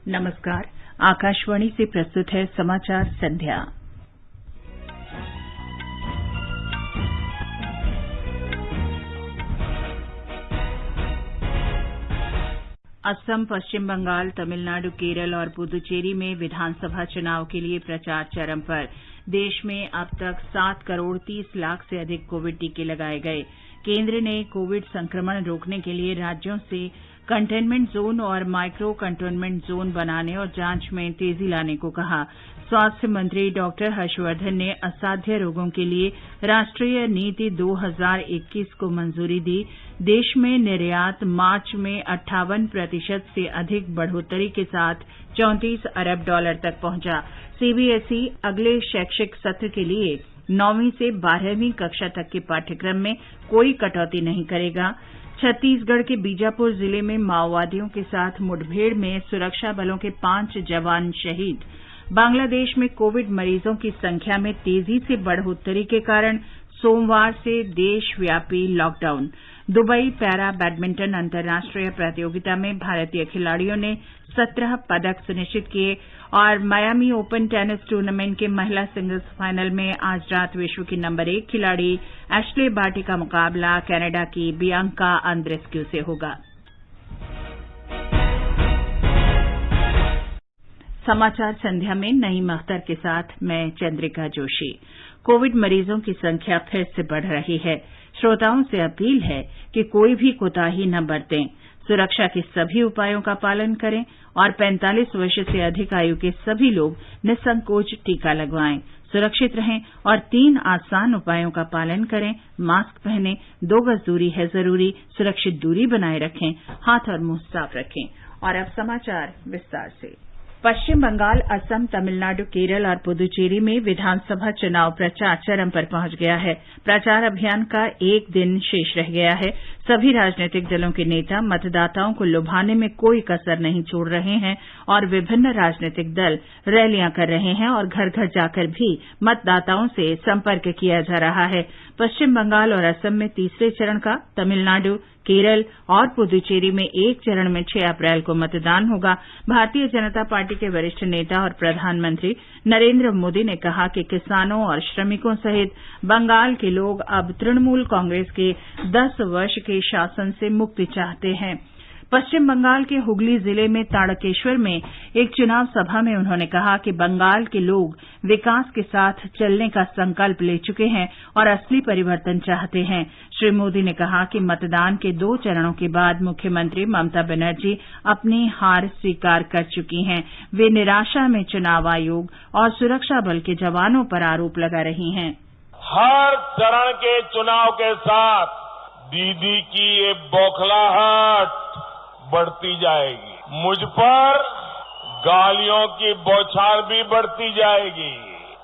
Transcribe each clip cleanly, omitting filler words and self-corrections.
नमस्कार। आकाशवाणी से प्रस्तुत है समाचार संध्या। असम, पश्चिम बंगाल, तमिलनाडु, केरल और पुदुचेरी में विधानसभा चुनाव के लिए प्रचार चरम पर। देश में अब तक 7 करोड़ 30 लाख से अधिक कोविड टीके लगाए गए। केंद्र ने कोविड संक्रमण रोकने के लिए राज्यों से कंटेनमेंट जोन और माइक्रो कंटेनमेंट जोन बनाने और जांच में तेजी लाने को कहा। स्वास्थ्य मंत्री डॉक्टर हर्षवर्धन ने असाध्य रोगों के लिए राष्ट्रीय नीति 2021 को मंजूरी दी। देश में निर्यात मार्च में 58% से अधिक बढ़ोतरी के साथ $34 अरब तक पहुंचा। सीबीएसई अगले शैक्षिक सत्र के लिए 9वीं से 12वीं कक्षा तक के पाठ्यक्रम में कोई कटौती नहीं करेगा। छत्तीसगढ़ के बीजापुर जिले में माओवादियों के साथ मुठभेड़ में सुरक्षा बलों के 5 जवान शहीद। बांग्लादेश में कोविड मरीजों की संख्या में तेजी से बढ़ोतरी के कारण सोमवार से देशव्यापी लॉकडाउन। दुबई पैरा बैडमिंटन अंतर्राष्ट्रीय प्रतियोगिता में भारतीय खिलाड़ियों ने 17 पदक सुनिश्चित किए और मायामी ओपन टेनिस टूर्नामेंट के महिला सिंगल्स फाइनल में आज रात विश्व की नंबर 1 खिलाड़ी एश्ले बार्टी का मुकाबला कनाडा की बियांका आंद्रेस्क्यू से होगा। समाचार संध्या में नईम अख्तर के साथ मैं चंद्रिका जोशी। कोविड मरीजों की संख्या फिर से बढ़ रही है। श्रोताओं से अपील है कि कोई भी कोताही न बरतें, सुरक्षा के सभी उपायों का पालन करें और 45 वर्ष से अधिक आयु के सभी लोग निसंकोच टीका लगवाएं। सुरक्षित रहें और 3 आसान उपायों का पालन करें। मास्क पहनें, 2 गज दूरी है जरूरी, सुरक्षित दूरी बनाए रखें, हाथ और मुंह साफ रखें। और अब समाचार विस्तार से। पश्चिम बंगाल, असम, तमिलनाडु, केरल और पुदुचेरी में विधानसभा चुनाव प्रचार चरम पर पहुंच गया है। प्रचार अभियान का एक दिन शेष रह गया है। सभी राजनीतिक दलों के नेता मतदाताओं को लुभाने में कोई कसर नहीं छोड़ रहे हैं और विभिन्न राजनीतिक दल रैलियां कर रहे हैं और घर घर जाकर भी मतदाताओं से संपर्क किया जा रहा है। पश्चिम बंगाल और असम में तीसरे चरण का, तमिलनाडु, केरल और पुदुचेरी में एक चरण में 6 अप्रैल को मतदान होगा। भारतीय जनता पार्टी के वरिष्ठ नेता और प्रधानमंत्री नरेंद्र मोदी ने कहा कि किसानों और श्रमिकों सहित बंगाल के लोग अब तृणमूल कांग्रेस के 10 वर्ष के शासन से मुक्ति चाहते हैं। पश्चिम बंगाल के हुगली जिले में ताड़केश्वर में एक चुनाव सभा में उन्होंने कहा कि बंगाल के लोग विकास के साथ चलने का संकल्प ले चुके हैं और असली परिवर्तन चाहते हैं। श्री मोदी ने कहा कि मतदान के 2 चरणों के बाद मुख्यमंत्री ममता बनर्जी अपनी हार स्वीकार कर चुकी हैं। वे निराशा में चुनाव आयोग और सुरक्षा बल के जवानों पर आरोप लगा रही हैं। हर चरण के चुनाव के साथ दीदी की ये बौखलाहट बढ़ती जाएगी। मुझ पर गालियों की बौछार भी बढ़ती जाएगी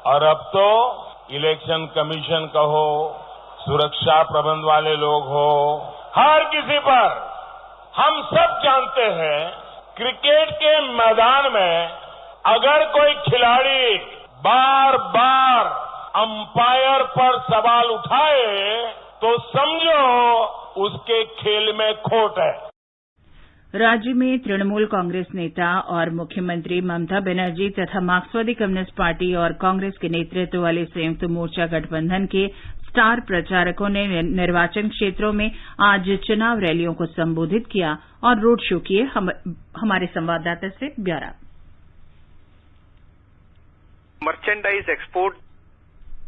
और अब तो इलेक्शन कमीशन कहो, सुरक्षा प्रबंध वाले लोग हो, हर किसी पर हम सब जानते हैं क्रिकेट के मैदान में अगर कोई खिलाड़ी बार बार अंपायर पर सवाल उठाए तो समझो उसके खेल में खोट है। राज्य में तृणमूल कांग्रेस नेता और मुख्यमंत्री ममता बनर्जी तथा मार्क्सवादी कम्युनिस्ट पार्टी और कांग्रेस के नेतृत्व वाले संयुक्त मोर्चा गठबंधन के स्टार प्रचारकों ने निर्वाचन क्षेत्रों में आज चुनाव रैलियों को संबोधित किया और रोड शो किए। हमारे संवाददाता से ब्यौरा। Merchandise export.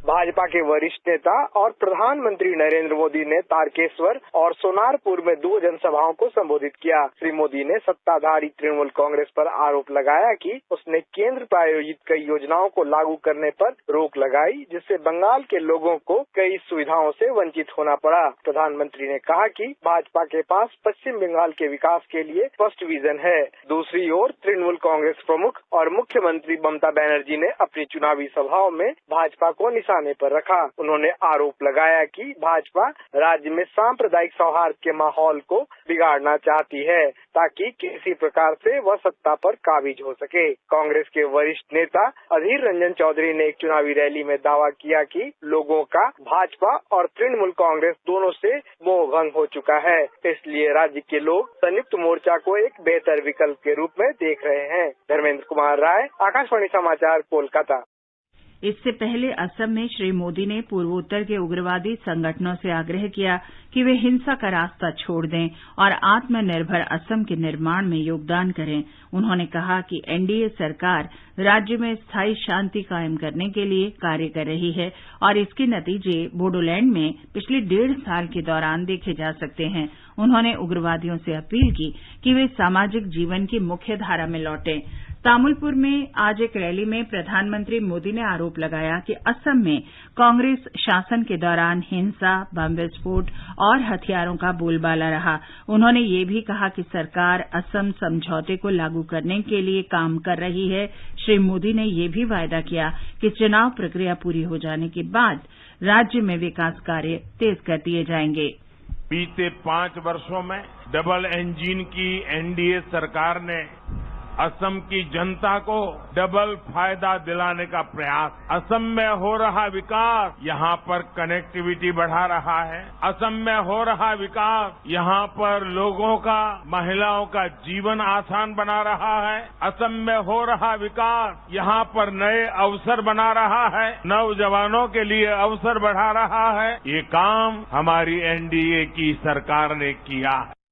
भाजपा के वरिष्ठ नेता और प्रधानमंत्री नरेंद्र मोदी ने तारकेश्वर और सोनारपुर में 2 जनसभाओं को संबोधित किया। श्री मोदी ने सत्ताधारी तृणमूल कांग्रेस पर आरोप लगाया कि उसने केंद्र प्रायोजित कई योजनाओं को लागू करने पर रोक लगाई, जिससे बंगाल के लोगों को कई सुविधाओं से वंचित होना पड़ा। प्रधानमंत्री ने कहा कि भाजपा के पास पश्चिम बंगाल के विकास के लिए स्पष्ट विजन है। दूसरी ओर तृणमूल कांग्रेस प्रमुख और मुख्यमंत्री ममता बनर्जी ने अपनी चुनावी सभाओं में भाजपा को निशाना निशाने पर रखा। उन्होंने आरोप लगाया कि भाजपा राज्य में सांप्रदायिक सौहार्द के माहौल को बिगाड़ना चाहती है ताकि किसी प्रकार से वह सत्ता पर काबिज हो सके। कांग्रेस के वरिष्ठ नेता अधीर रंजन चौधरी ने एक चुनावी रैली में दावा किया कि लोगों का भाजपा और तृणमूल कांग्रेस दोनों से मोहभंग हो चुका है, इसलिए राज्य के लोग संयुक्त मोर्चा को एक बेहतर विकल्प के रूप में देख रहे हैं। धर्मेंद्र कुमार राय, आकाशवाणी समाचार, कोलकाता। इससे पहले असम में श्री मोदी ने पूर्वोत्तर के उग्रवादी संगठनों से आग्रह किया कि वे हिंसा का रास्ता छोड़ दें और आत्मनिर्भर असम के निर्माण में योगदान करें। उन्होंने कहा कि एनडीए सरकार राज्य में स्थायी शांति कायम करने के लिए कार्य कर रही है और इसके नतीजे बोडोलैंड में पिछले 1.5 साल के दौरान देखे जा सकते हैं। उन्होंने उग्रवादियों से अपील की कि वे सामाजिक जीवन की मुख्यधारा में लौटें। तामुलपुर में आज एक रैली में प्रधानमंत्री मोदी ने आरोप लगाया कि असम में कांग्रेस शासन के दौरान हिंसा, बम विस्फोट और हथियारों का बोलबाला रहा। उन्होंने ये भी कहा कि सरकार असम समझौते को लागू करने के लिए काम कर रही है। श्री मोदी ने ये भी वायदा किया कि चुनाव प्रक्रिया पूरी हो जाने के बाद राज्य में विकास कार्य तेज कर दिए जाएंगे। बीते 5 वर्षों में डबल इंजन की एनडीए सरकार ने असम की जनता को डबल फायदा दिलाने का प्रयास। असम में हो रहा विकास यहां पर कनेक्टिविटी बढ़ा रहा है। असम में हो रहा विकास यहां पर लोगों का, महिलाओं का जीवन आसान बना रहा है। असम में हो रहा विकास यहां पर नए अवसर बना रहा है, नौजवानों के लिए अवसर बढ़ा रहा है। ये काम हमारी एनडीए की सरकार ने किया है।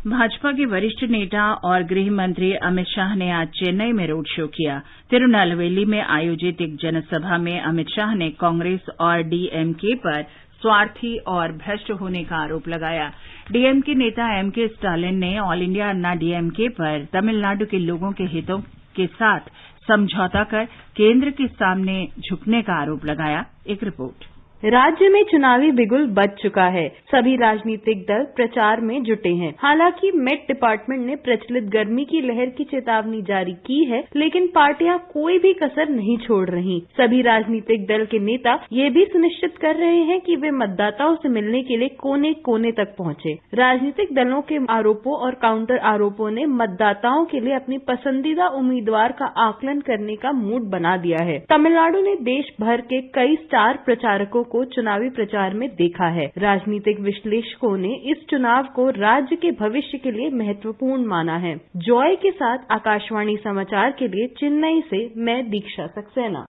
भाजपा के वरिष्ठ नेता और गृह मंत्री अमित शाह ने आज चेन्नई में रोड शो किया। तिरुनेलवेली में आयोजित एक जनसभा में अमित शाह ने कांग्रेस और डीएमके पर स्वार्थी और भ्रष्ट होने का आरोप लगाया। डीएमके नेता एमके स्टालिन ने ऑल इंडिया अन्ना डीएमके पर तमिलनाडु के लोगों के हितों के साथ समझौता कर केंद्र के सामने झुकने का आरोप लगाया। एक रिपोर्ट। राज्य में चुनावी बिगुल बज चुका है। सभी राजनीतिक दल प्रचार में जुटे हैं। हालांकि मेट डिपार्टमेंट ने प्रचलित गर्मी की लहर की चेतावनी जारी की है, लेकिन पार्टियां कोई भी कसर नहीं छोड़ रही। सभी राजनीतिक दल के नेता ये भी सुनिश्चित कर रहे हैं कि वे मतदाताओं से मिलने के लिए कोने कोने तक पहुंचे। राजनीतिक दलों के आरोपों और काउंटर आरोपों ने मतदाताओं के लिए अपनी पसंदीदा उम्मीदवार का आकलन करने का मूड बना दिया है। तमिलनाडु ने देश भर के कई स्टार प्रचारकों को चुनावी प्रचार में देखा है। राजनीतिक विश्लेषकों ने इस चुनाव को राज्य के भविष्य के लिए महत्वपूर्ण माना है। जॉय के साथ आकाशवाणी समाचार के लिए चेन्नई से मैं दीक्षा सक्सेना।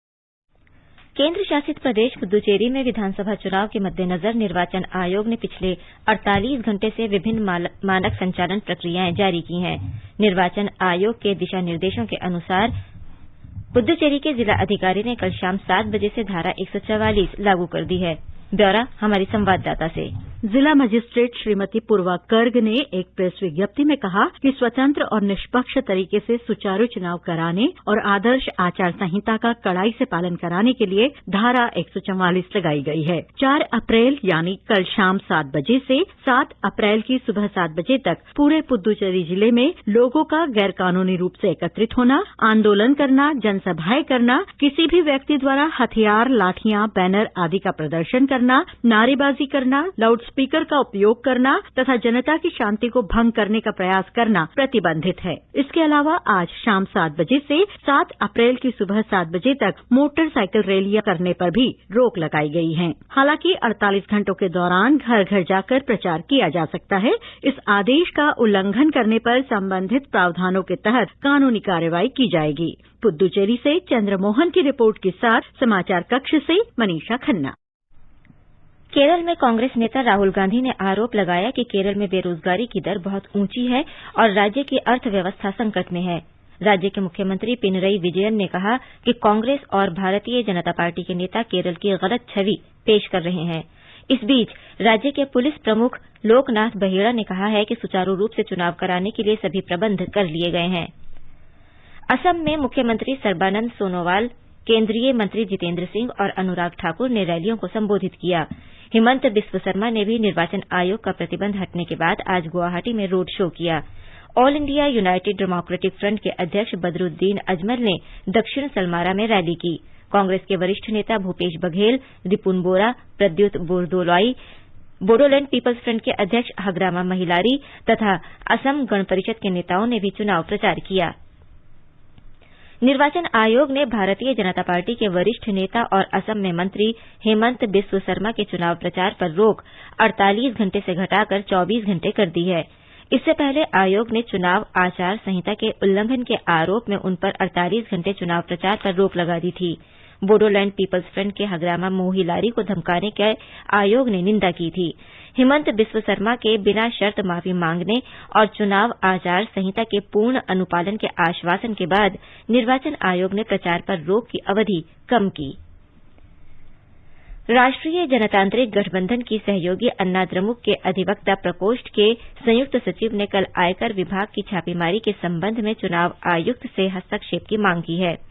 केंद्र शासित प्रदेश पुदुचेरी में विधानसभा चुनाव के मद्देनजर निर्वाचन आयोग ने पिछले 48 घंटे से विभिन्न मानक संचालन प्रक्रियाएं जारी की हैं। निर्वाचन आयोग के दिशा निर्देशों के अनुसार पुदुचेरी के जिला अधिकारी ने कल शाम 7 बजे से धारा 144 लागू कर दी है। ब्यौरा हमारी संवाददाता से। जिला मजिस्ट्रेट श्रीमती पूर्वा गर्ग ने एक प्रेस विज्ञप्ति में कहा कि स्वतंत्र और निष्पक्ष तरीके से सुचारू चुनाव कराने और आदर्श आचार संहिता का कड़ाई से पालन कराने के लिए धारा 144 लगाई गई है। 4 अप्रैल यानी कल शाम 7 बजे से 7 अप्रैल की सुबह 7 बजे तक पूरे पुदुचेरी जिले में लोगों का गैर कानूनी रूप से एकत्रित होना, आंदोलन करना, जनसभाएं करना, किसी भी व्यक्ति द्वारा हथियार, लाठियां, बैनर आदि का प्रदर्शन करना, नारेबाजी करना, लाउड स्पीकर का उपयोग करना तथा जनता की शांति को भंग करने का प्रयास करना प्रतिबंधित है। इसके अलावा आज शाम 7 बजे से 7 अप्रैल की सुबह 7 बजे तक मोटरसाइकिल रैलियां करने पर भी रोक लगाई गई है। हालांकि 48 घंटों के दौरान घर घर जाकर प्रचार किया जा सकता है। इस आदेश का उल्लंघन करने पर संबंधित प्रावधानों के तहत कानूनी कार्रवाई की जाएगी। पुदुचेरी से चंद्रमोहन की रिपोर्ट के साथ समाचार कक्ष से मनीषा खन्ना। केरल में कांग्रेस नेता राहुल गांधी ने आरोप लगाया कि केरल में बेरोजगारी की दर बहुत ऊंची है और राज्य की अर्थव्यवस्था संकट में है। राज्य के मुख्यमंत्री पिनरई विजयन ने कहा कि कांग्रेस और भारतीय जनता पार्टी के नेता केरल की गलत छवि पेश कर रहे हैं। इस बीच राज्य के पुलिस प्रमुख लोकनाथ बहेड़ा ने कहा है कि सुचारू रूप से चुनाव कराने के लिए सभी प्रबंध कर लिए गए हैं। असम में मुख्यमंत्री सर्बानंद सोनोवाल, केंद्रीय मंत्री जितेंद्र सिंह और अनुराग ठाकुर ने रैलियों को संबोधित किया। हिमंत बिस्व शर्मा ने भी निर्वाचन आयोग का प्रतिबंध हटने के बाद आज गुवाहाटी में रोड शो किया। All India United democratic front के अध्यक्ष बदरुद्दीन अजमल ने दक्षिण सलमारा में रैली की। कांग्रेस के वरिष्ठ नेता भूपेश बघेल, रिपुन बोरा, प्रद्युत बोरदोलाई, बोडोलैंड पीपल्स फ्रंट के अध्यक्ष हग्रामा महिलारी तथा असम गण परिषद के नेताओं ने भी चुनाव प्रचार किया। निर्वाचन आयोग ने भारतीय जनता पार्टी के वरिष्ठ नेता और असम में मंत्री हेमंत बिस्व शर्मा के चुनाव प्रचार पर रोक 48 घंटे से घटाकर 24 घंटे कर दी है। इससे पहले आयोग ने चुनाव आचार संहिता के उल्लंघन के आरोप में उन पर 48 घंटे चुनाव प्रचार पर रोक लगा दी थी। बोडोलैंड पीपल्स फ्रंट के हग्रामा मोहिलारी को धमकाने के आयोग ने निंदा की थी। हेमंत बिस्व शर्मा के बिना शर्त माफी मांगने और चुनाव आचार संहिता के पूर्ण अनुपालन के आश्वासन के बाद निर्वाचन आयोग ने प्रचार पर रोक की अवधि कम की। राष्ट्रीय जनतांत्रिक गठबंधन की सहयोगी अन्ना द्रमुक के अधिवक्ता प्रकोष्ठ के संयुक्त सचिव ने कल आयकर विभाग की छापेमारी के संबंध में चुनाव आयुक्त से हस्तक्षेप की मांग की है।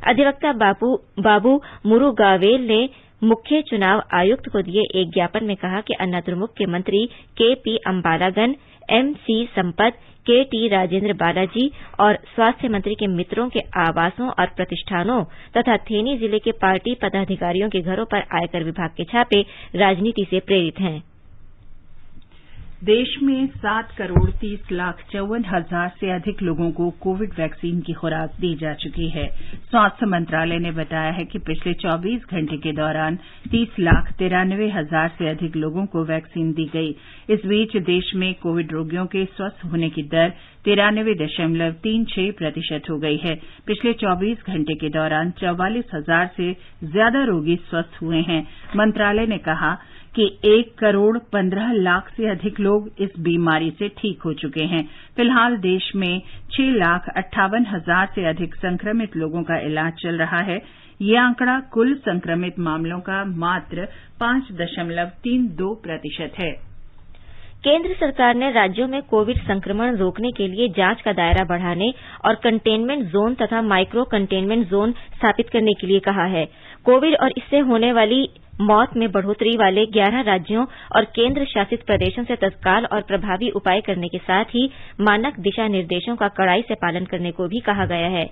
अधिवक्ता बाबू मुरुगावेल ने मुख्य चुनाव आयुक्त को दिए एक ज्ञापन में कहा कि अन्ना द्रमुक के मंत्री के.पी. अम्बालागन, एम.सी. संपत, के.टी. राजेंद्र बालाजी और स्वास्थ्य मंत्री के मित्रों के आवासों और प्रतिष्ठानों तथा थेनी जिले के पार्टी पदाधिकारियों के घरों पर आयकर विभाग के छापे राजनीति से प्रेरित हैं। देश में 7,30,54,000 से अधिक लोगों को कोविड वैक्सीन की खुराक दी जा चुकी है। स्वास्थ्य मंत्रालय ने बताया है कि पिछले 24 घंटे के दौरान 30,93,000 से अधिक लोगों को वैक्सीन दी गई। इस बीच देश में कोविड रोगियों के स्वस्थ होने की दर 93.36% हो गई है। पिछले 24 घंटे के दौरान 44,000 से ज्यादा रोगी स्वस्थ हुए हैं। मंत्रालय ने कहा कि 1,15,00,000 से अधिक लोग इस बीमारी से ठीक हो चुके हैं। फिलहाल देश में 6,58,000 से अधिक संक्रमित लोगों का इलाज चल रहा है। ये आंकड़ा कुल संक्रमित मामलों का मात्र 5.32% है। केंद्र सरकार ने राज्यों में कोविड संक्रमण रोकने के लिए जांच का दायरा बढ़ाने और कंटेनमेंट जोन तथा माइक्रो कंटेनमेंट जोन स्थापित करने के लिए कहा है। कोविड और इससे होने वाली मौत में बढ़ोतरी वाले 11 राज्यों और केंद्र शासित प्रदेशों से तत्काल और प्रभावी उपाय करने के साथ ही मानक दिशा निर्देशों का कड़ाई से पालन करने को भी कहा गया है।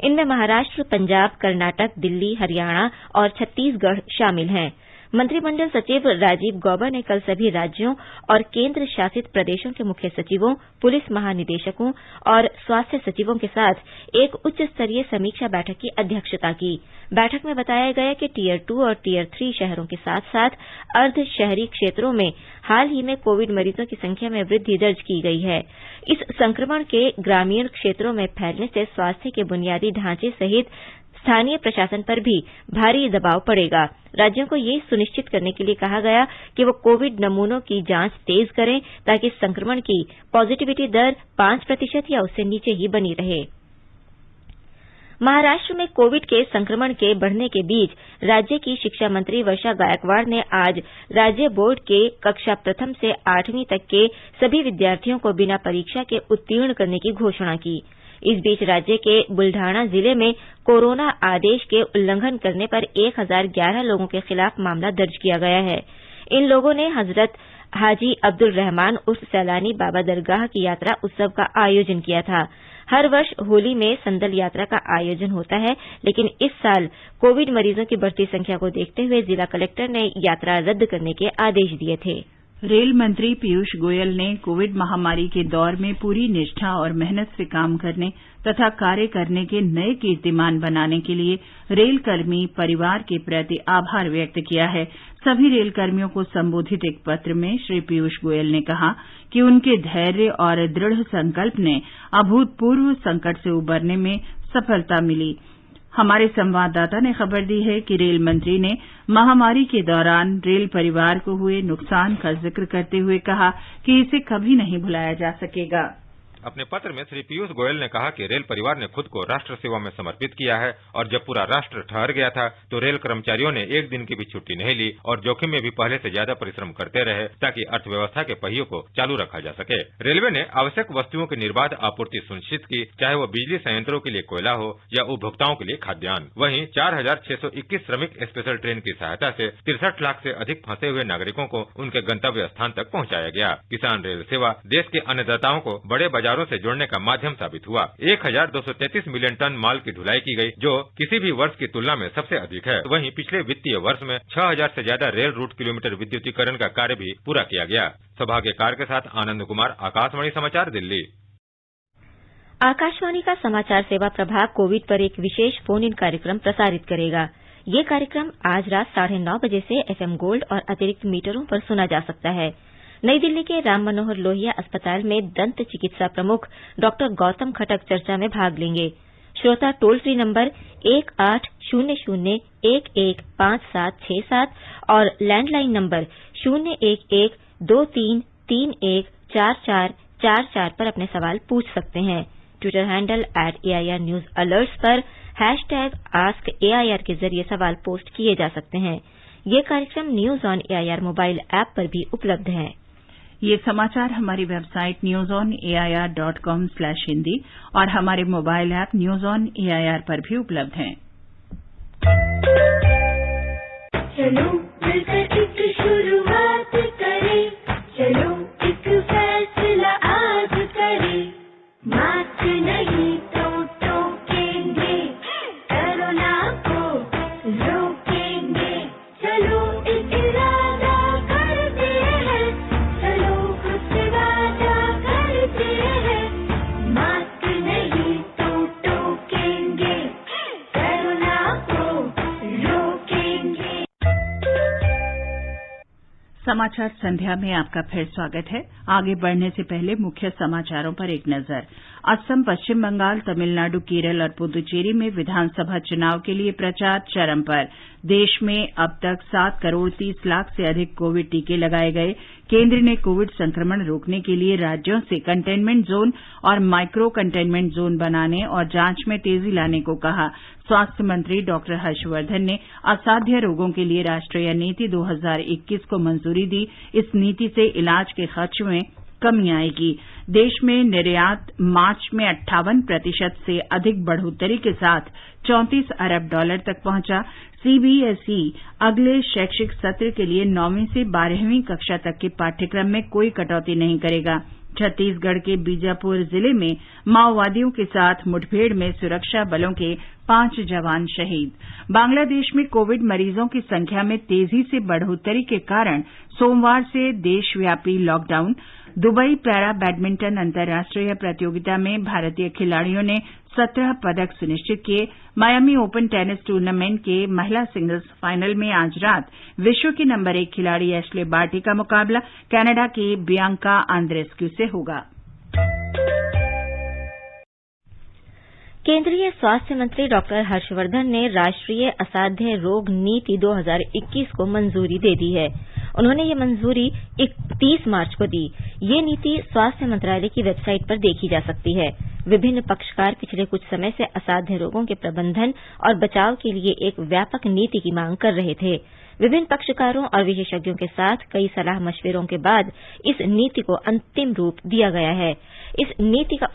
इनमें महाराष्ट्र, पंजाब, कर्नाटक, दिल्ली, हरियाणा और छत्तीसगढ़ शामिल हैं। मंत्रिमंडल सचिव राजीव गौबा ने कल सभी राज्यों और केंद्र शासित प्रदेशों के मुख्य सचिवों, पुलिस महानिदेशकों और स्वास्थ्य सचिवों के साथ एक उच्च स्तरीय समीक्षा बैठक की अध्यक्षता की। बैठक में बताया गया कि टियर 2 और टियर 3 शहरों के साथ साथ अर्ध शहरी क्षेत्रों में हाल ही में कोविड मरीजों की संख्या में वृद्धि दर्ज की गई है। इस संक्रमण के ग्रामीण क्षेत्रों में फैलने से स्वास्थ्य के बुनियादी ढांचे सहित स्थानीय प्रशासन पर भी भारी दबाव पड़ेगा। राज्यों को ये सुनिश्चित करने के लिए कहा गया कि वो कोविड नमूनों की जांच तेज करें ताकि संक्रमण की पॉजिटिविटी दर 5% या उससे नीचे ही बनी रहे। महाराष्ट्र में कोविड के संक्रमण के बढ़ने के बीच राज्य की शिक्षा मंत्री वर्षा गायकवाड़ ने आज राज्य बोर्ड के कक्षा प्रथम से 8वीं तक के सभी विद्यार्थियों को बिना परीक्षा के उत्तीर्ण करने की घोषणा की। इस बीच राज्य के बुल्ढाना जिले में कोरोना आदेश के उल्लंघन करने पर 1011 लोगों के खिलाफ मामला दर्ज किया गया है। इन लोगों ने हजरत हाजी अब्दुल रहमान उर्फ सैलानी बाबा दरगाह की यात्रा उत्सव का आयोजन किया था। हर वर्ष होली में संदल यात्रा का आयोजन होता है, लेकिन इस साल कोविड मरीजों की बढ़ती संख्या को देखते हुए जिला कलेक्टर ने यात्रा रद्द करने के आदेश दिए थे। रेल मंत्री पीयूष गोयल ने कोविड महामारी के दौर में पूरी निष्ठा और मेहनत से काम करने तथा कार्य करने के नए कीर्तिमान बनाने के लिए रेलकर्मी परिवार के प्रति आभार व्यक्त किया है। सभी रेलकर्मियों को संबोधित एक पत्र में श्री पीयूष गोयल ने कहा कि उनके धैर्य और दृढ़ संकल्प ने अभूतपूर्व संकट से उबरने में सफलता मिली। हमारे संवाददाता ने खबर दी है कि रेल मंत्री ने महामारी के दौरान रेल परिवार को हुए नुकसान का जिक्र करते हुए कहा कि इसे कभी नहीं भुलाया जा सकेगा। अपने पत्र में श्री पीयूष गोयल ने कहा कि रेल परिवार ने खुद को राष्ट्र सेवा में समर्पित किया है और जब पूरा राष्ट्र ठहर गया था तो रेल कर्मचारियों ने एक दिन की भी छुट्टी नहीं ली और जोखिम में भी पहले से ज्यादा परिश्रम करते रहे ताकि अर्थव्यवस्था के पहियों को चालू रखा जा सके। रेलवे ने आवश्यक वस्तुओं की निर्बाध आपूर्ति सुनिश्चित की, चाहे वो बिजली संयंत्रों के लिए कोयला हो या उपभोक्ताओं के लिए खाद्यान्न। वहीं 4,621 श्रमिक स्पेशल ट्रेन की सहायता से 63 लाख से अधिक फंसे हुए नागरिकों को उनके गंतव्य स्थान तक पहुंचाया गया। किसान रेल सेवा देश के अन्नदाताओं को बड़े बाजारों बाजारों से जोड़ने का माध्यम साबित हुआ। 1233 मिलियन टन माल की ढुलाई की गई, जो किसी भी वर्ष की तुलना में सबसे अधिक है। वहीं पिछले वित्तीय वर्ष में 6000 से ज्यादा रेल रूट किलोमीटर विद्युतीकरण का कार्य भी पूरा किया गया। सभा के कार्य के साथ आनंद कुमार, आकाशवाणी समाचार, दिल्ली। आकाशवाणी का समाचार सेवा प्रभाग कोविड पर एक विशेष फोन इन कार्यक्रम प्रसारित करेगा। ये कार्यक्रम आज रात 9:30 बजे से FM गोल्ड और अतिरिक्त मीटरों पर सुना जा सकता है। नई दिल्ली के राम मनोहर लोहिया अस्पताल में दंत चिकित्सा प्रमुख डॉक्टर गौतम खटक चर्चा में भाग लेंगे। श्रोता टोल फ्री नंबर 1800115767 और लैंडलाइन नंबर 01123314444 पर अपने सवाल पूछ सकते हैं। Twitter handle @AIR News Alerts पर #AskAIR के जरिए सवाल पोस्ट किए जा सकते हैं। ये कार्यक्रम news on AIR mobile app पर भी उपलब्ध है। ये समाचार हमारी वेबसाइट newsonair.com/hindi और हमारे mobile app news on AIR पर भी उपलब्ध हैं। चलो मिलकर एक शुरुआत करें, चलो एक फैसला आज करें, मास्क नहीं तो टोकेंगे, कोरोना को रोकेंगे, चलो एक इरादा करते हैं, चलो खुद से वादा करते हैं, मास्क नहीं तो टोकेंगे, कोरोना को रोकेंगे। समाचार संध्या में आपका फिर स्वागत है। आगे बढ़ने से पहले मुख्य समाचारों पर एक नजर। असम, पश्चिम बंगाल, तमिलनाडु, केरल और पुदुचेरी में विधानसभा चुनाव के लिए प्रचार चरम पर। देश में अब तक 7 करोड़ 30 लाख से अधिक कोविड टीके लगाए गए। केंद्र ने कोविड संक्रमण रोकने के लिए राज्यों से कंटेनमेंट जोन और माइक्रो कंटेनमेंट जोन बनाने और जांच में तेजी लाने को कहा। स्वास्थ्य मंत्री डॉक्टर हर्षवर्धन ने असाध्य रोगों के लिए राष्ट्रीय नीति 2021 को मंजूरी दी। इस नीति से इलाज के खर्च में कमी आएगी। देश में निर्यात मार्च में 58% से अधिक बढ़ोतरी के साथ $34 अरब तक पहुंचा। CBSE अगले शैक्षिक सत्र के लिए 9वीं से 12वीं कक्षा तक के पाठ्यक्रम में कोई कटौती नहीं करेगा। छत्तीसगढ़ के बीजापुर जिले में माओवादियों के साथ मुठभेड़ में सुरक्षा बलों के 5 जवान शहीद। बांग्लादेश में कोविड मरीजों की संख्या में तेजी से बढ़ोतरी के कारण सोमवार से देशव्यापी लॉकडाउन। दुबई पैरा बैडमिंटन अंतर्राष्ट्रीय प्रतियोगिता में भारतीय खिलाड़ियों ने 17 पदक सुनिश्चित किए। मायामी ओपन टेनिस टूर्नामेंट के महिला सिंगल्स फाइनल में आज रात विश्व की नंबर 1 खिलाड़ी एश्ले बार्टी का मुकाबला कनाडा की बियांका आंद्रेस्क्यू से होगा। केंद्रीय स्वास्थ्य मंत्री डॉक्टर हर्षवर्धन ने राष्ट्रीय असाध्य रोग नीति 2021 को मंजूरी दे दी है। उन्होंने ये मंजूरी 31 मार्च को दी। ये नीति स्वास्थ्य मंत्रालय की वेबसाइट पर देखी जा सकती है। विभिन्न पक्षकार पिछले कुछ समय से असाध्य रोगों के प्रबंधन और बचाव के लिए एक व्यापक नीति की मांग कर रहे थे। विभिन्न पक्षकारों और विशेषज्ञों के साथ कई सलाह मशविरों के बाद इस नीति को अंतिम रूप दिया गया है। इस नीति का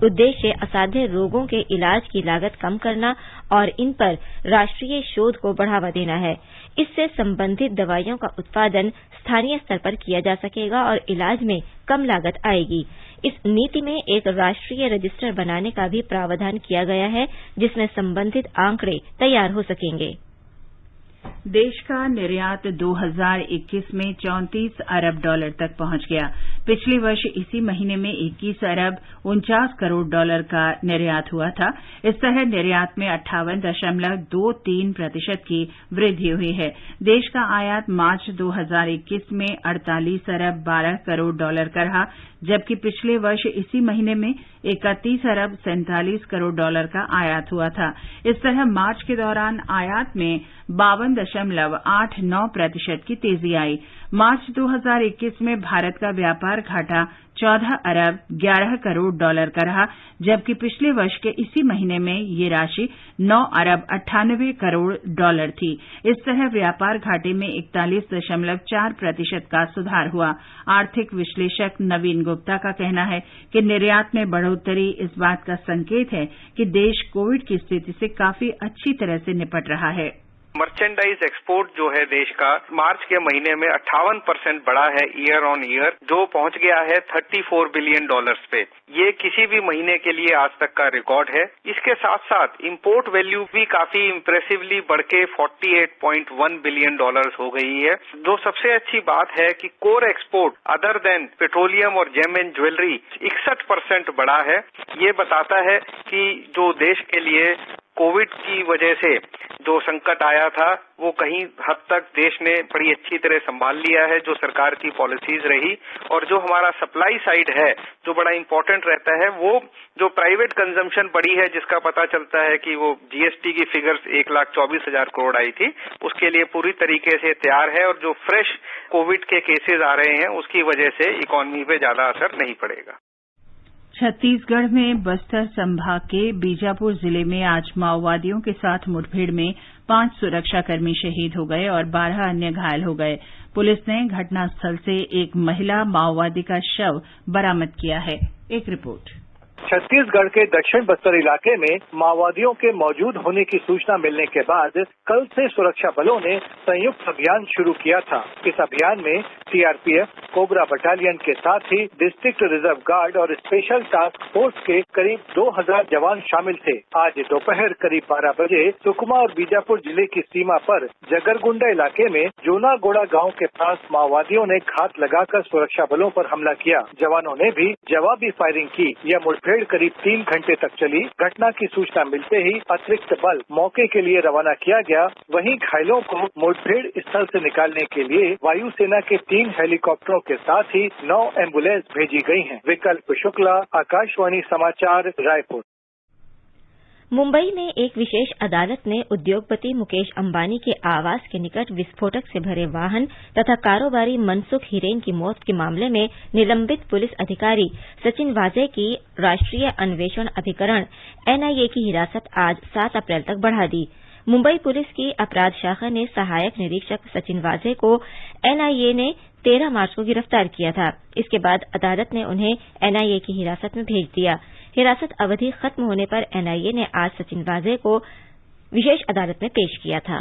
उद्देश्य असाध्य रोगों के इलाज की लागत कम करना और इन पर राष्ट्रीय शोध को बढ़ावा देना है। इससे संबंधित दवाइयों का उत्पादन स्थानीय स्तर पर किया जा सकेगा और इलाज में कम लागत आएगी। इस नीति में एक राष्ट्रीय रजिस्टर बनाने का भी प्रावधान किया गया है, जिसमें संबंधित आंकड़े तैयार हो सकेंगे। देश का निर्यात 2021 में $34 अरब तक पहुंच गया। पिछले वर्ष इसी महीने में 21 अरब 49 करोड़ का निर्यात हुआ था। इस तरह निर्यात में 58.23% की वृद्धि हुई है। देश का आयात मार्च 2021 में 48 अरब 12 करोड़ का रहा, जबकि पिछले वर्ष इसी महीने में 31 अरब 47 करोड़ का आयात हुआ था। इस तरह मार्च के दौरान आयात में 52.89% की तेजी आई। मार्च 2021 में भारत का व्यापार घाटा 14 अरब 11 करोड़ का रहा, जबकि पिछले वर्ष के इसी महीने में ये राशि 9 अरब 98 करोड़ थी। इस तरह व्यापार घाटे में 41.4% का सुधार हुआ। आर्थिक विश्लेषक नवीन गुप्ता का कहना है कि निर्यात में बढ़ोतरी इस बात का संकेत है कि देश कोविड की स्थिति से काफी अच्छी तरह से निपट रहा है। मर्चेंडाइज एक्सपोर्ट जो है देश का मार्च के महीने में 58% बढ़ा है ईयर ऑन ईयर, जो पहुंच गया है $34 बिलियन पे। ये किसी भी महीने के लिए आज तक का रिकॉर्ड है। इसके साथ साथ इंपोर्ट वैल्यू भी काफी इम्प्रेसिवली बढ़ के $48.1 बिलियन हो गई है। जो सबसे अच्छी बात है कि core export other than petroleum और जेम एंड ज्वेलरी 61% बढ़ा है। ये बताता है कि जो देश के लिए कोविड की वजह से जो संकट आया था वो कहीं हद तक देश ने बड़ी अच्छी तरह संभाल लिया है, जो सरकार की पॉलिसीज रही। और जो हमारा सप्लाई साइड है जो बड़ा इम्पोर्टेंट रहता है, वो जो प्राइवेट कंजम्पशन बढ़ी है, जिसका पता चलता है कि वो जीएसटी की फिगर्स 1,24,000 करोड़ आई थी, उसके लिए पूरी तरीके से तैयार है। और जो फ्रेश कोविड के केसेज आ रहे हैं उसकी वजह से इकोनॉमी पे ज्यादा असर नहीं पड़ेगा। छत्तीसगढ़ में बस्तर संभाग के बीजापुर जिले में आज माओवादियों के साथ मुठभेड़ में 5 सुरक्षाकर्मी शहीद हो गए और 12 अन्य घायल हो गए। पुलिस ने घटनास्थल से एक महिला माओवादी का शव बरामद किया है। एक रिपोर्ट। छत्तीसगढ़ के दक्षिण बस्तर इलाके में माओवादियों के मौजूद होने की सूचना मिलने के बाद कल से सुरक्षा बलों ने संयुक्त अभियान शुरू किया था। इस अभियान में सीआरपीएफ, कोबरा बटालियन के साथ ही डिस्ट्रिक्ट रिजर्व गार्ड और स्पेशल टास्क फोर्स के करीब 2000 जवान शामिल थे। आज दोपहर करीब 12 बजे सुकमा और बीजापुर जिले की सीमा पर जगरगुंडा इलाके में जोनागोड़ा गांव के पास माओवादियों ने घात लगाकर सुरक्षा बलों पर हमला किया। जवानों ने भी जवाबी फायरिंग की। यह मुठभेड़ करीब 3 घंटे तक चली। घटना की सूचना मिलते ही अतिरिक्त बल मौके के लिए रवाना किया गया। वहीं घायलों को मुठभेड़ स्थल से निकालने के लिए वायुसेना के 3 हेलीकॉप्टरों के साथ ही 9 एम्बुलेंस भेजी गई हैं। विकल्प शुक्ला, आकाशवाणी समाचार, रायपुर। मुंबई में एक विशेष अदालत ने उद्योगपति मुकेश अंबानी के आवास के निकट विस्फोटक से भरे वाहन तथा कारोबारी मनसुख हिरेन की मौत के मामले में निलंबित पुलिस अधिकारी सचिन वाजे की राष्ट्रीय अन्वेषण अभिकरण एनआईए की हिरासत आज 7 अप्रैल तक बढ़ा दी। मुंबई पुलिस की अपराध शाखा ने सहायक निरीक्षक सचिन वाजे को एनआईए ने 13 मार्च को गिरफ्तार किया था। इसके बाद अदालत ने उन्हें एनआईए की हिरासत में भेज दिया। हिरासत अवधि खत्म होने पर एनआईए ने आज सचिन वाजे को विशेष अदालत में पेश किया था।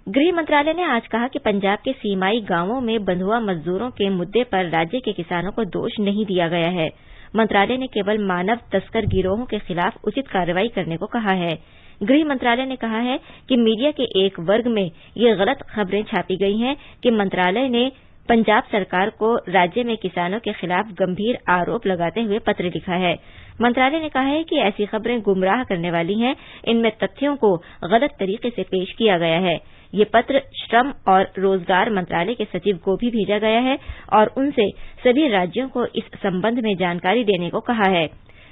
गृह मंत्रालय ने आज कहा कि पंजाब के सीमाई गांवों में बंधुआ मजदूरों के मुद्दे पर राज्य के किसानों को दोष नहीं दिया गया है। मंत्रालय ने केवल मानव तस्कर गिरोहों के खिलाफ उचित कार्रवाई करने को कहा है। गृह मंत्रालय ने कहा है कि मीडिया के एक वर्ग में ये गलत खबरें छापी गई हैं कि मंत्रालय ने पंजाब सरकार को राज्य में किसानों के खिलाफ गंभीर आरोप लगाते हुए पत्र लिखा है। मंत्रालय ने कहा है कि ऐसी खबरें गुमराह करने वाली हैं। इनमें तथ्यों को गलत तरीके से पेश किया गया है। ये पत्र श्रम और रोजगार मंत्रालय के सचिव को भी भेजा गया है और उनसे सभी राज्यों को इस संबंध में जानकारी देने को कहा है।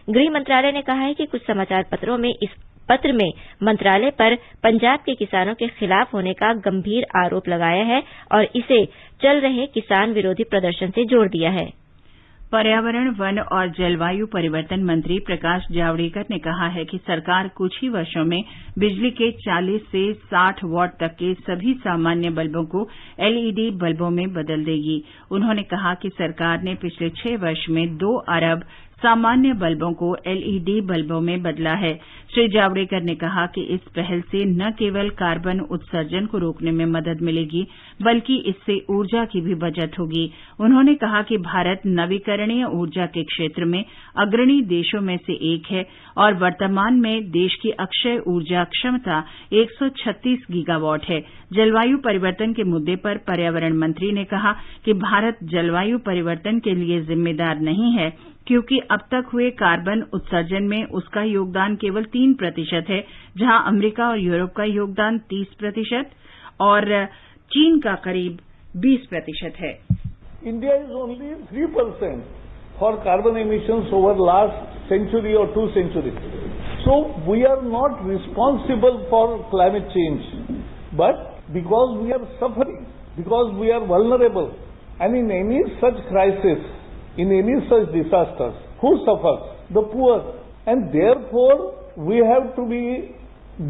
गृह मंत्रालय ने कहा है कि कुछ समाचार पत्रों में इस पत्र में मंत्रालय पर पंजाब के किसानों के खिलाफ होने का गंभीर आरोप लगाया है और इसे चल रहे किसान विरोधी प्रदर्शन से जोड़ दिया है। पर्यावरण, वन और जलवायु परिवर्तन मंत्री प्रकाश जावड़ेकर ने कहा है कि सरकार कुछ ही वर्षों में बिजली के 40 से 60 वॉट तक के सभी सामान्य बल्बों को एलईडी बल्बों में बदल देगी। उन्होंने कहा कि सरकार ने पिछले 6 वर्ष में 2 अरब सामान्य बल्बों को एलईडी बल्बों में बदला है। श्री जावड़ेकर ने कहा कि इस पहल से न केवल कार्बन उत्सर्जन को रोकने में मदद मिलेगी, बल्कि इससे ऊर्जा की भी बचत होगी। उन्होंने कहा कि भारत नवीकरणीय ऊर्जा के क्षेत्र में अग्रणी देशों में से एक है और वर्तमान में देश की अक्षय ऊर्जा क्षमता 136 गीगावाट है। जलवायु परिवर्तन के मुद्दे पर पर्यावरण मंत्री ने कहा कि भारत जलवायु परिवर्तन के लिए जिम्मेदार नहीं है, क्योंकि अब तक हुए कार्बन उत्सर्जन में उसका योगदान केवल 3% है, जहां अमेरिका और यूरोप का योगदान 30% और चीन का करीब 20% है। India is only 3% for carbon emissions over last century or 2 centuries. So we are not responsible for climate change, but because we are suffering, because we are vulnerable, and in any such crisis, in any such disasters, who suffers? The poor. And therefore, we have to be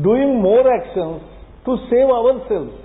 doing more actions to save ourselves.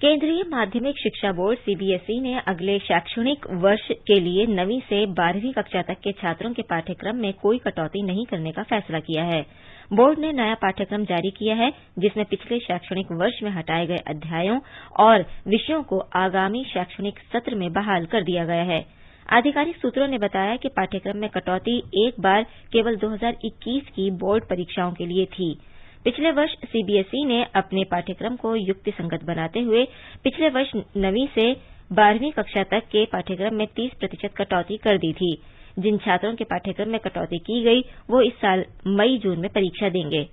केंद्रीय माध्यमिक शिक्षा board CBSE ने अगले शैक्षणिक वर्ष के लिए 9वीं से 12वीं कक्षा तक के छात्रों के पाठ्यक्रम में कोई कटौती नहीं करने का फैसला किया है। बोर्ड ने नया पाठ्यक्रम जारी किया है, जिसमें पिछले शैक्षणिक वर्ष में हटाए गए अध्यायों और विषयों को आगामी शैक्षणिक सत्र में बहाल कर दिया गया है। आधिकारिक सूत्रों ने बताया कि पाठ्यक्रम में कटौती एक बार केवल 2021 की बोर्ड परीक्षाओं के लिए थी। पिछले वर्ष सीबीएसई ने अपने पाठ्यक्रम को युक्तिसंगत बनाते हुए पिछले वर्ष 9वीं से 12वीं कक्षा तक के पाठ्यक्रम में 30% कटौती कर दी थी। जिन छात्रों के पाठ्यक्रम में कटौती की गई वो इस साल मई-जून में परीक्षा देंगे।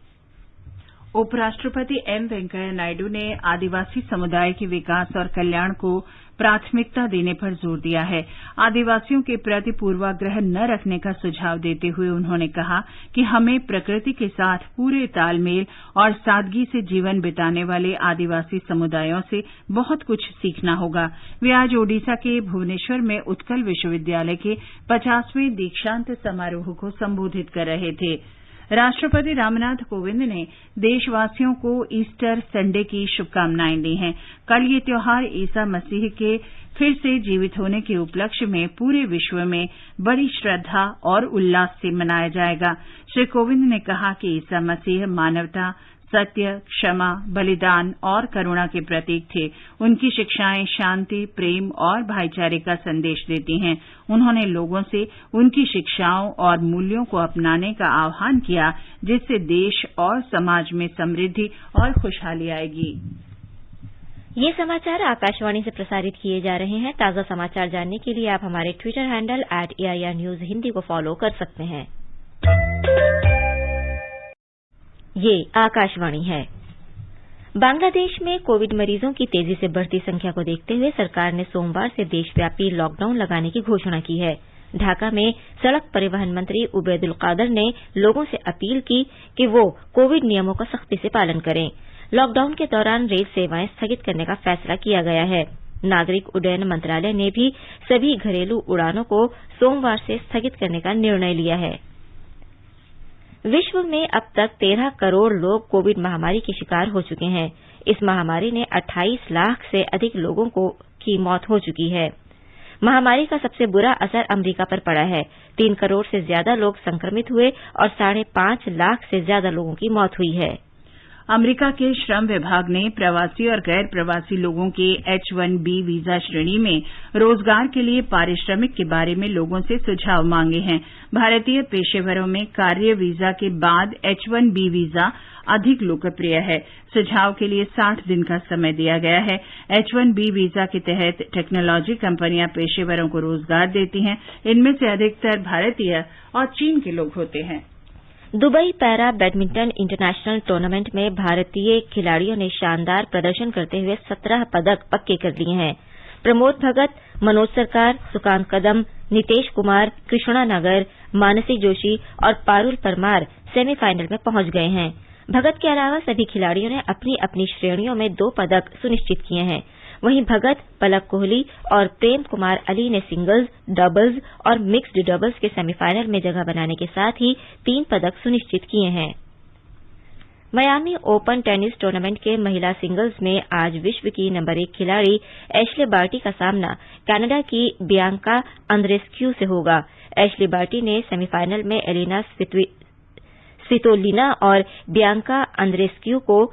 उपराष्ट्रपति एम वेंकैया नायडू ने आदिवासी समुदाय के विकास और कल्याण को प्राथमिकता देने पर जोर दिया है। आदिवासियों के प्रति पूर्वाग्रह न रखने का सुझाव देते हुए उन्होंने कहा कि हमें प्रकृति के साथ पूरे तालमेल और सादगी से जीवन बिताने वाले आदिवासी समुदायों से बहुत कुछ सीखना होगा। वे आज ओडिशा के भुवनेश्वर में उत्कल विश्वविद्यालय के 50वें दीक्षांत समारोह को संबोधित कर रहे थे। राष्ट्रपति रामनाथ कोविंद ने देशवासियों को ईस्टर संडे की शुभकामनाएं दी हैं। कल ये त्योहार ईसा मसीह के फिर से जीवित होने के उपलक्ष्य में पूरे विश्व में बड़ी श्रद्धा और उल्लास से मनाया जाएगा। श्री कोविंद ने कहा कि ईसा मसीह मानवता, सत्य, क्षमा, बलिदान और करुणा के प्रतीक थे। उनकी शिक्षाएं शांति, प्रेम और भाईचारे का संदेश देती हैं। उन्होंने लोगों से उनकी शिक्षाओं और मूल्यों को अपनाने का आह्वान किया, जिससे देश और समाज में समृद्धि और खुशहाली आएगी। ये समाचार आकाशवाणी से प्रसारित किए जा रहे हैं। ताजा समाचार जानने के लिए आप हमारे Twitter handle @AIR News Hindi को फॉलो कर सकते हैं। ये आकाशवाणी है। बांग्लादेश में कोविड मरीजों की तेजी से बढ़ती संख्या को देखते हुए सरकार ने सोमवार से देशव्यापी लॉकडाउन लगाने की घोषणा की है। ढाका में सड़क परिवहन मंत्री उबैदुल कादर ने लोगों से अपील की कि वो कोविड नियमों का सख्ती से पालन करें। लॉकडाउन के दौरान रेल सेवाएं स्थगित करने का फैसला किया गया है। नागरिक उड्डयन मंत्रालय ने भी सभी घरेलू उड़ानों को सोमवार से स्थगित करने का निर्णय लिया है। विश्व में अब तक 13 करोड़ लोग कोविड महामारी के शिकार हो चुके हैं। इस महामारी ने 28 लाख से अधिक लोगों की मौत हो चुकी है। महामारी का सबसे बुरा असर अमेरिका पर पड़ा है। 3 करोड़ से ज्यादा लोग संक्रमित हुए और 5.5 लाख से ज्यादा लोगों की मौत हुई है। अमेरिका के श्रम विभाग ने प्रवासी और गैर प्रवासी लोगों के H-1B वीजा श्रेणी में रोजगार के लिए पारिश्रमिक के बारे में लोगों से सुझाव मांगे हैं। भारतीय पेशेवरों में कार्य वीजा के बाद H-1B वीजा अधिक लोकप्रिय है। सुझाव के लिए 60 दिन का समय दिया गया है। H-1B वीजा के तहत टेक्नोलॉजी कंपनियां पेशेवरों को रोजगार देती हैं। इनमें से अधिकतर भारतीय और चीन के लोग होते हैं। Dubai para badminton international tournament में भारतीय खिलाड़ियों ने शानदार प्रदर्शन करते हुए 17 पदक पक्के कर लिए हैं। प्रमोद भगत, मनोज सरकार, सुकांत कदम, नीतेश कुमार, कृष्णा नागर, मानसी जोशी और पारुल परमार सेमीफाइनल में पहुंच गए हैं। भगत के अलावा सभी खिलाड़ियों ने अपनी अपनी श्रेणियों में 2 पदक सुनिश्चित किए हैं। वहीं भगत, पलक कोहली और प्रेम कुमार अली ने सिंगल्स, डबल्स और मिक्स्ड डबल्स के सेमीफाइनल में जगह बनाने के साथ ही 3 पदक सुनिश्चित किए हैं। मियामी ओपन टेनिस टूर्नामेंट के महिला सिंगल्स में आज विश्व की नंबर 1 खिलाड़ी एशले बार्टी का सामना कनाडा की बियांका अंद्रेस्क्यू से होगा। एशले बार्टी ने सेमीफाइनल में एलिना स्वितोलिना और बियांका अंद्रेस्क्यू को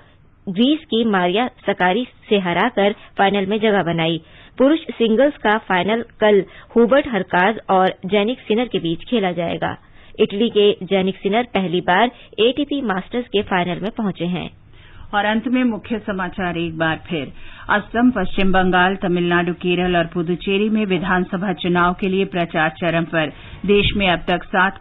ग्रीस की मारिया सकारी से हराकर फाइनल में जगह बनाई। पुरुष सिंगल्स का फाइनल कल हुबर्ट हरकाज और जेनिक सिनर के बीच खेला जाएगा। इटली के जेनिक सिनर पहली बार एटीपी मास्टर्स के फाइनल में पहुंचे हैं। और अंत में मुख्य समाचार एक बार फिर। असम, पश्चिम बंगाल, तमिलनाडु, केरल और पुदुचेरी में विधानसभा चुनाव के लिए प्रचार चरम पर। देश में अब तक 7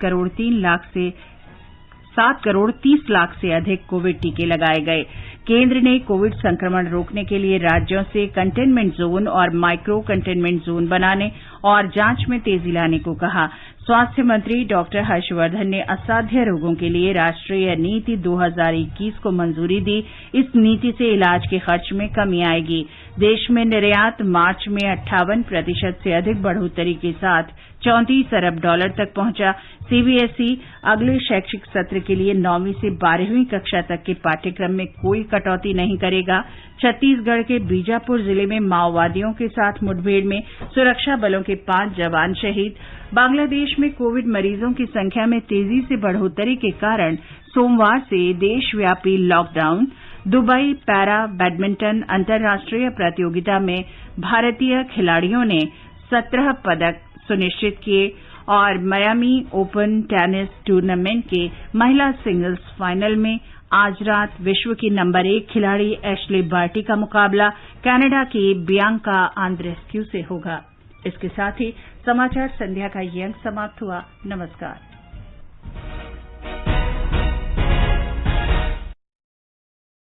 करोड़ 30 लाख से अधिक कोविड टीके लगाए गए। केंद्र ने कोविड संक्रमण रोकने के लिए राज्यों से कंटेनमेंट जोन और माइक्रो कंटेनमेंट जोन बनाने और जांच में तेजी लाने को कहा। स्वास्थ्य मंत्री डॉक्टर हर्षवर्धन ने असाध्य रोगों के लिए राष्ट्रीय नीति 2021 को मंजूरी दी। इस नीति से इलाज के खर्च में कमी आएगी। देश में निर्यात मार्च में 58% से अधिक बढ़ोतरी के साथ $34 अरब तक पहुंचा। सीबीएसई अगले शैक्षिक सत्र के लिए 9वीं से 12वीं कक्षा तक के पाठ्यक्रम में कोई कटौती नहीं करेगा। छत्तीसगढ़ के बीजापुर जिले में माओवादियों के साथ मुठभेड़ में सुरक्षा बलों के 5 जवान शहीद। बांग्लादेश में कोविड मरीजों की संख्या में तेजी से बढ़ोतरी के कारण सोमवार से देशव्यापी लॉकडाउन। दुबई पैरा बैडमिंटन अंतर्राष्ट्रीय प्रतियोगिता में भारतीय खिलाड़ियों ने 17 पदक सुनिश्चित किए और मियामी ओपन टेनिस टूर्नामेंट के महिला सिंगल्स फाइनल में आज रात विश्व की नंबर 1 खिलाड़ी एशले बार्टी का मुकाबला कनाडा की बियांका आंद्रेस्क्यू से होगा। इसके साथ ही समाचार संध्या का ये अंक समाप्त हुआ। नमस्कार।